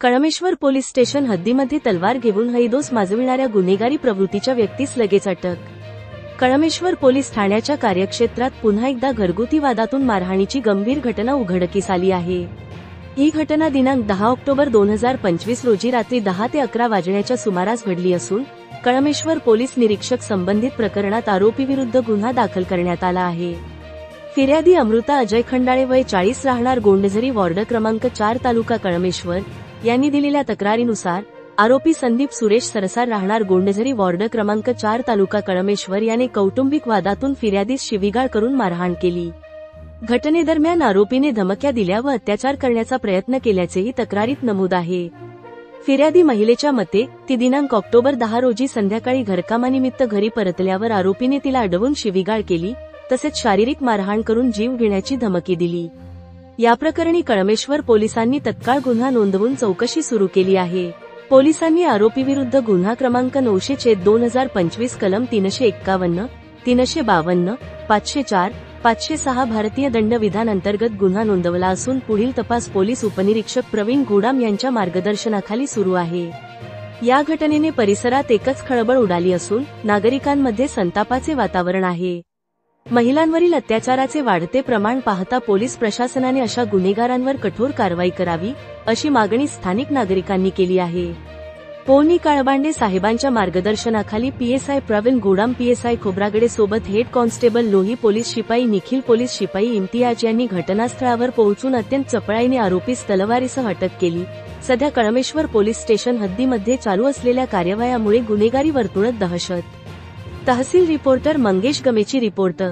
Kalmeshwar police station हद्दीमध्ये तलवार घेऊन हैदोस माजविणाऱ्या गुन्हेगारी प्रवृत्तीच्या व्यक्तीस लगेच अटक। कळमेश्वर पोलीस ठाण्याच्या कार्यक्षेत्रात पुन्हा एकदा घरगुती वादातून मारहाणीची गंभीर घटना उघडकीस आली आहे। ही घटना दिनांक 10 ऑक्टोबर 2025 रोजी रात्री 10 ते 11 वाजण्याच्या सुमारास घडली असून कळमेश्वर पोलीस निरीक्षक संबंधित प्रकरणात आरोपीविरुद्ध गुन्हा दाखल करण्यात आला आहे। फिर्यादी अमृता अजय खंडाळे वय 40 राहणार गोंडझरी वॉर्ड क्रमांक 4 तालुका कळमेश्वर यांनी दिलेल्या तक्रारीनुसार आरोपी संदीप सुरेश सरसार राहणार गोंडझरी वॉर्ड क्रमांक 4 तालुका कळमेश्वर याने कौटुंबिक वादातून फिर्यादीस शिवीगाळ करून मारहाण केली। घटनेदरम्यान आरोपीने धमक्या दिल्या व अत्याचार करण्याचा प्रयत्न केल्याचेही तक्रारीत नमूद आहे। फिर्यादी महिलेच्या मते ती दिनांक ऑक्टोबर 10 रोजी संध्याकाळी घरकामानिमित्त घरी परतल्यावर आरोपीने तिला अडवून शिवीगाळ केली तसेच शारीरिक मारहाण करून जीव घेण्याची धमकी दिली। या प्रकरणी कळमेश्वर पोलिसांनी तत्काळ गुन्हा नोंदवून चौकशी सुरू केली आहे। पोलिसांनी आरोपीविरुद्ध गुन्हा क्रमांक 900/2025 कलम 351, 352, 504, 506 भारतीय दंडविधान अंतर्गत गुन्हा नोंदवला असून पुढील तपास पोलीस उपनिरीक्षक प्रवीण घोडाम यांच्या मार्गदर्शनाखाली सुरू आहे। या घटनेने परिसरात एकच खळबळ उडाली असून नागरिकांमध्ये संतापाचे वातावरण आहे। महिलांवरील अत्याचाराचे वाढते प्रमाण पाहता पोलीस प्रशासनाने अशा गुन्हेगारांवर कठोर कारवाई करावी अशी मागणी स्थानिक नागरिकांनी केली आहे। पोनी काळबांडे साहेबांच्या मार्गदर्शनाखाली पीएसआय प्रवीण घोडाम, पीएसआय खोब्रागडे सोबत हेड कॉन्स्टेबल लोही, पोलीस शिपाई निखिल, पोलीस शिपाई इम्तियाज यांनी घटनास्थळावर पोहोचून अत्यंत चपळाईने आरोपीस तलवारीसह अटक केली। सध्या कळमेश्वर पोलीस स्टेशन हद्दीमध्ये चालू असलेल्या कार्यवायामुळे गुन्हेगारी वर्तुळात दहशत। तहसील रिपोर्टर मंगेश गमेची रिपोर्ट।